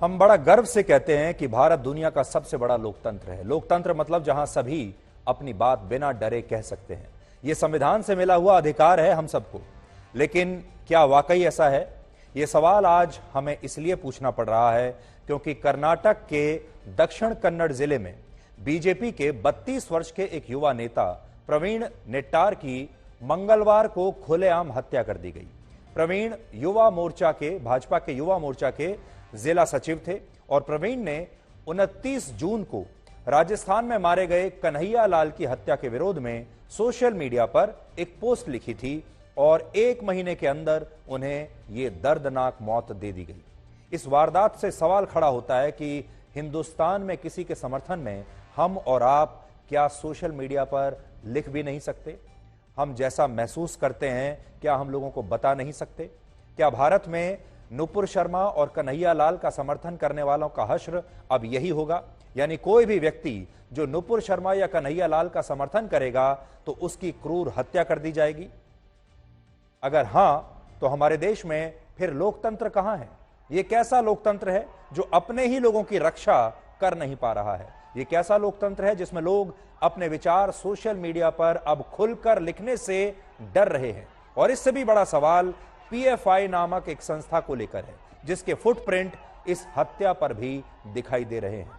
हम बड़ा गर्व से कहते हैं कि भारत दुनिया का सबसे बड़ा लोकतंत्र है। लोकतंत्र मतलब जहां सभी अपनी बात बिना डरे कह सकते हैं। यह संविधान से मिला हुआ अधिकार है हम सबको। लेकिन क्या वाकई ऐसा है? यह सवाल आज हमें इसलिए पूछना पड़ रहा है क्योंकि कर्नाटक के दक्षिण कन्नड़ जिले में बीजेपी के 32 वर्ष के एक युवा नेता प्रवीण नेट्टार की मंगलवार को खुलेआम हत्या कर दी गई। प्रवीण भाजपा के युवा मोर्चा के जिला सचिव थे और प्रवीण ने 29 जून को राजस्थान में मारे गए कन्हैया लाल की हत्या के विरोध में सोशल मीडिया पर एक पोस्ट लिखी थी और 1 महीने के अंदर उन्हें यह दर्दनाक मौत दे दी गई। इस वारदात से सवाल खड़ा होता है कि हिंदुस्तान में किसी के समर्थन में हम और आप क्या सोशल मीडिया पर लिख भी नहीं सकते? हम जैसा महसूस करते हैं क्या हम लोगों को बता नहीं सकते? क्या भारत में नुपुर शर्मा और कन्हैया लाल का समर्थन करने वालों का हश्र अब यही होगा? यानी कोई भी व्यक्ति जो नुपुर शर्मा या कन्हैया लाल का समर्थन करेगा तो उसकी क्रूर हत्या कर दी जाएगी? अगर हां, तो हमारे देश में फिर लोकतंत्र कहां है? यह कैसा लोकतंत्र है जो अपने ही लोगों की रक्षा कर नहीं पा रहा है? यह कैसा लोकतंत्र है जिसमें लोग अपने विचार सोशल मीडिया पर अब खुलकर लिखने से डर रहे हैं? और इससे भी बड़ा सवाल पीएफआई नामक एक संस्था को लेकर है जिसके फुटप्रिंट इस हत्या पर भी दिखाई दे रहे हैं।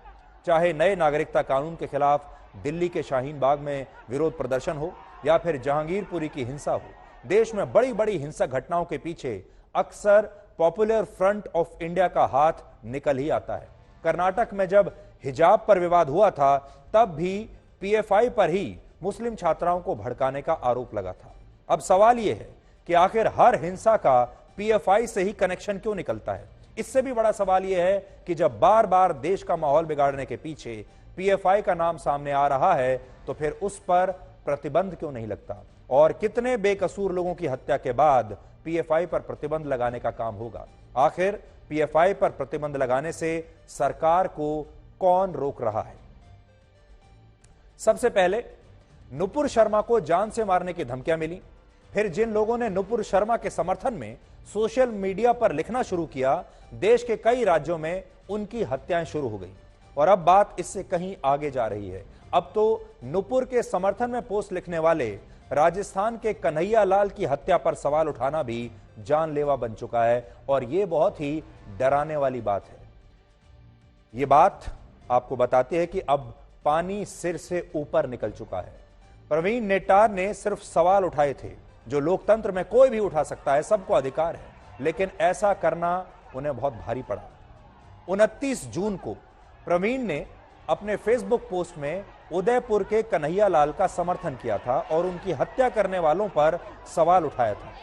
चाहे नए नागरिकता कानून के खिलाफ दिल्ली के शाहीन बाग में विरोध प्रदर्शन हो या फिर जहांगीरपुरी की हिंसा हो, देश में बड़ी बड़ी हिंसक घटनाओं के पीछे अक्सर पॉपुलर फ्रंट ऑफ इंडिया का हाथ निकल ही आता है। कर्नाटक में जब हिजाब पर विवाद हुआ था तब भी पीएफआई पर ही मुस्लिम छात्राओं को भड़काने का आरोप लगा था। अब सवाल यह है कि आखिर हर हिंसा का पीएफआई से ही कनेक्शन क्यों निकलता है? इससे भी बड़ा सवाल यह है कि जब बार बार देश का माहौल बिगाड़ने के पीछे पीएफआई का नाम सामने आ रहा है तो फिर उस पर प्रतिबंध क्यों नहीं लगता? और कितने बेकसूर लोगों की हत्या के बाद पीएफआई पर प्रतिबंध लगाने का काम होगा? आखिर पीएफआई पर प्रतिबंध लगाने से सरकार को कौन रोक रहा है? सबसे पहले नुपुर शर्मा को जान से मारने की धमकियां मिली। फिर जिन लोगों ने नुपुर शर्मा के समर्थन में सोशल मीडिया पर लिखना शुरू किया, देश के कई राज्यों में उनकी हत्याएं शुरू हो गई। और अब बात इससे कहीं आगे जा रही है। अब तो नुपुर के समर्थन में पोस्ट लिखने वाले राजस्थान के कन्हैया लाल की हत्या पर सवाल उठाना भी जानलेवा बन चुका है और यह बहुत ही डराने वाली बात है। यह बात आपको बताती है कि अब पानी सिर से ऊपर निकल चुका है। प्रवीण नेट्टार ने सिर्फ सवाल उठाए थे जो लोकतंत्र में कोई भी उठा सकता है, सबको अधिकार है, लेकिन ऐसा करना उन्हें बहुत भारी पड़ा। 29 जून को प्रवीण ने अपने फेसबुक पोस्ट में उदयपुर के कन्हैया लाल का समर्थन किया था और उनकी हत्या करने वालों पर सवाल उठाया था।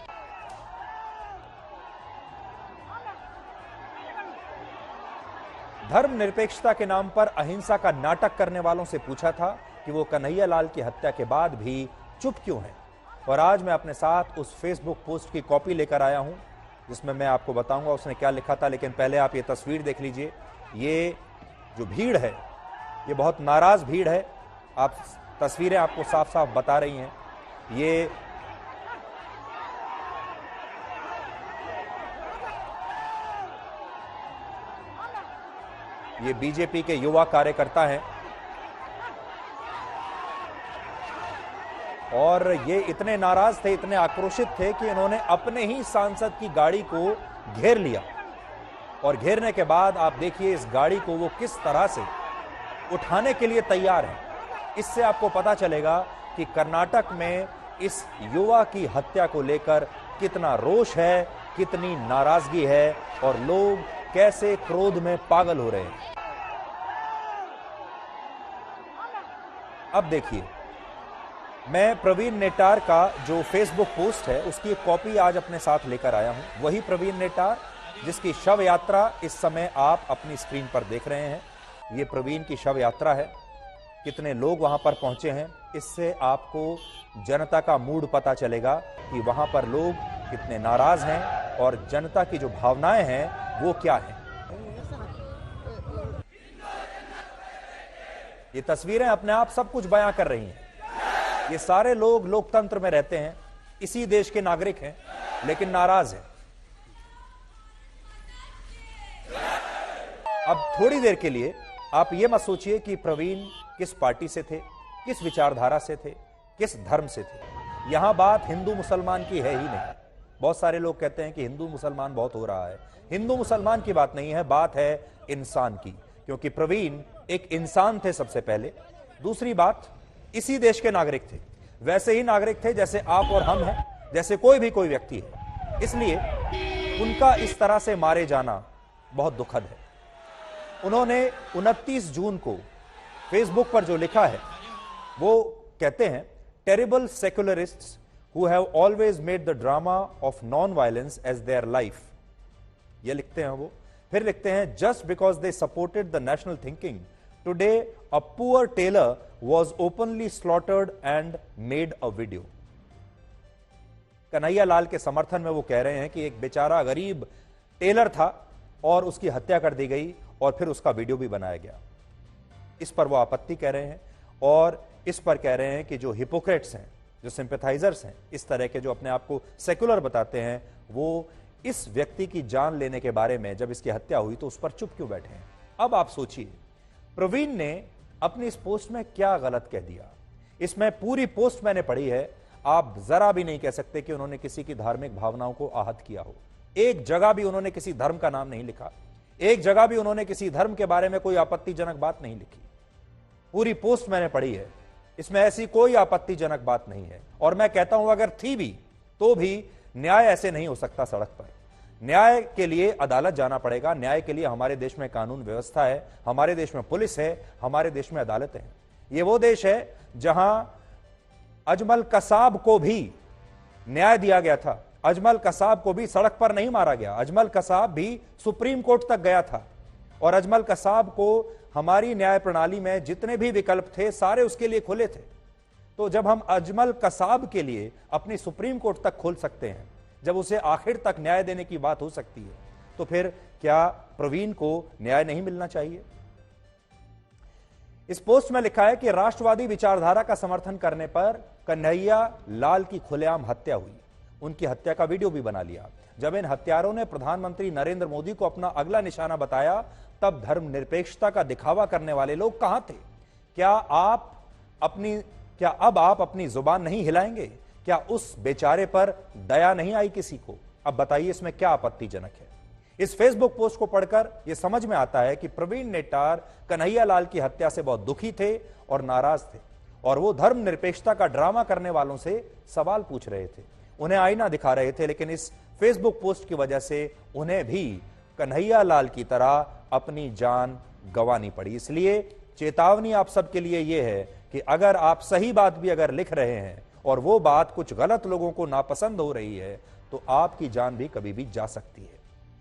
धर्मनिरपेक्षता के नाम पर अहिंसा का नाटक करने वालों से पूछा था कि वो कन्हैया लाल की हत्या के बाद भी चुप क्यों हैं। और आज मैं अपने साथ उस फेसबुक पोस्ट की कॉपी लेकर आया हूं जिसमें मैं आपको बताऊंगा उसने क्या लिखा था। लेकिन पहले आप ये तस्वीर देख लीजिए। ये जो भीड़ है ये बहुत नाराज भीड़ है। आप तस्वीरें आपको साफ साफ बता रही हैं। ये बीजेपी के युवा कार्यकर्ता हैं और ये इतने नाराज थे, इतने आक्रोशित थे कि इन्होंने अपने ही सांसद की गाड़ी को घेर लिया। और घेरने के बाद आप देखिए इस गाड़ी को वो किस तरह से उठाने के लिए तैयार है। इससे आपको पता चलेगा कि कर्नाटक में इस युवा की हत्या को लेकर कितना रोष है, कितनी नाराजगी है और लोग कैसे क्रोध में पागल हो रहे हैं। अब देखिए, मैं प्रवीण नेट्टार का जो फेसबुक पोस्ट है उसकी एक कॉपी आज अपने साथ लेकर आया हूं। वही प्रवीण नेट्टार जिसकी शव यात्रा इस समय आप अपनी स्क्रीन पर देख रहे हैं। ये प्रवीण की शव यात्रा है। कितने लोग वहां पर पहुंचे हैं, इससे आपको जनता का मूड पता चलेगा कि वहां पर लोग कितने नाराज हैं और जनता की जो भावनाएं हैं वो क्या हैं। ये तस्वीरें अपने आप सब कुछ बयां कर रही हैं। ये सारे लोग लोकतंत्र में रहते हैं, इसी देश के नागरिक हैं, लेकिन नाराज हैं। अब थोड़ी देर के लिए आप ये मत सोचिए कि प्रवीण किस पार्टी से थे, किस विचारधारा से थे, किस धर्म से थे। यहां बात हिंदू मुसलमान की है ही नहीं। बहुत सारे लोग कहते हैं कि हिंदू मुसलमान बहुत हो रहा है। हिंदू मुसलमान की बात नहीं है, बात है इंसान की, क्योंकि प्रवीण एक इंसान थे सबसे पहले। दूसरी बात, इसी देश के नागरिक थे, वैसे ही नागरिक थे जैसे आप और हम हैं, जैसे कोई व्यक्ति है। इसलिए उनका इस तरह से मारे जाना बहुत दुखद है। उन्होंने 29 जून को फेसबुक पर जो लिखा है वो कहते हैं, terrible सेक्युलरिस्ट्स who have always made the drama of non-violence as their life, ये लिखते हैं वो। फिर लिखते हैं, just because they supported the national thinking, today a poor tailor was openly slaughtered and made a video। Kanhaiya Lal के समर्थन में वो कह रहे हैं कि एक बेचारा गरीब टेलर था और उसकी हत्या कर दी गई और फिर उसका वीडियो भी बनाया गया। इस पर वो आपत्ति कह रहे हैं और इस पर कह रहे हैं कि जो हिपोक्रेट्स हैं, जो सिंपैथाइजर्स हैं, इस तरह के जो अपने आप को सेक्युलर बताते हैं, वो इस व्यक्ति की जान लेने के बारे में जब इसकी हत्या हुई तो उस पर चुप क्यों बैठे हैं। अब आप सोचिए, प्रवीण ने अपनी इस पोस्ट में क्या गलत कह दिया। इसमें पूरी पोस्ट मैंने पढ़ी है, आप जरा भी नहीं कह सकते कि उन्होंने किसी की धार्मिक भावनाओं को आहत किया हो। एक जगह भी उन्होंने किसी धर्म का नाम नहीं लिखा, एक जगह भी उन्होंने किसी धर्म के बारे में कोई आपत्तिजनक बात नहीं लिखी। पूरी पोस्ट मैंने पढ़ी है, इसमें ऐसी कोई आपत्तिजनक बात नहीं है। और मैं कहता हूं अगर थी भी तो भी न्याय ऐसे नहीं हो सकता सड़क पर। न्याय के लिए अदालत जाना पड़ेगा। न्याय के लिए हमारे देश में कानून व्यवस्था है, हमारे देश में पुलिस है, हमारे देश में अदालतें हैं। ये वो देश है जहां अजमल कसाब को भी न्याय दिया गया था। अजमल कसाब को भी सड़क पर नहीं मारा गया, अजमल कसाब भी सुप्रीम कोर्ट तक गया था और अजमल कसाब को हमारी न्याय प्रणाली में जितने भी विकल्प थे सारे उसके लिए खुले थे। तो जब हम अजमल कसाब के लिए अपनी सुप्रीम कोर्ट तक खोल सकते हैं, जब उसे आखिर तक न्याय देने की बात हो सकती है, तो फिर क्या प्रवीण को न्याय नहीं मिलना चाहिए। इस पोस्ट में लिखा है कि राष्ट्रवादी विचारधारा का समर्थन करने पर कन्हैया लाल की खुलेआम हत्या हुई। उनकी हत्या का वीडियो भी बना लिया। जब इन हत्यारों ने प्रधानमंत्री नरेंद्र मोदी को अपना अगला निशाना बताया, तब धर्मनिरपेक्षता का दिखावा करने वाले लोग कहां थे। क्या अब आप अपनी जुबान नहीं हिलाएंगे? क्या उस बेचारे पर दया नहीं आई किसी को? अब बताइए इसमें क्या आपत्तिजनक है। इस फेसबुक पोस्ट को पढ़कर यह समझ में आता है कि प्रवीण नेटार कन्हैया लाल की हत्या से बहुत दुखी थे और नाराज थे और वो धर्मनिरपेक्षता का ड्रामा करने वालों से सवाल पूछ रहे थे, उन्हें आईना दिखा रहे थे। लेकिन इस फेसबुक पोस्ट की वजह से उन्हें भी कन्हैया लाल की तरह अपनी जान गंवानी पड़ी। इसलिए चेतावनी आप सबके लिए यह है कि अगर आप सही बात भी अगर लिख रहे हैं और वो बात कुछ गलत लोगों को नापसंद हो रही है, तो आपकी जान भी कभी भी जा सकती है।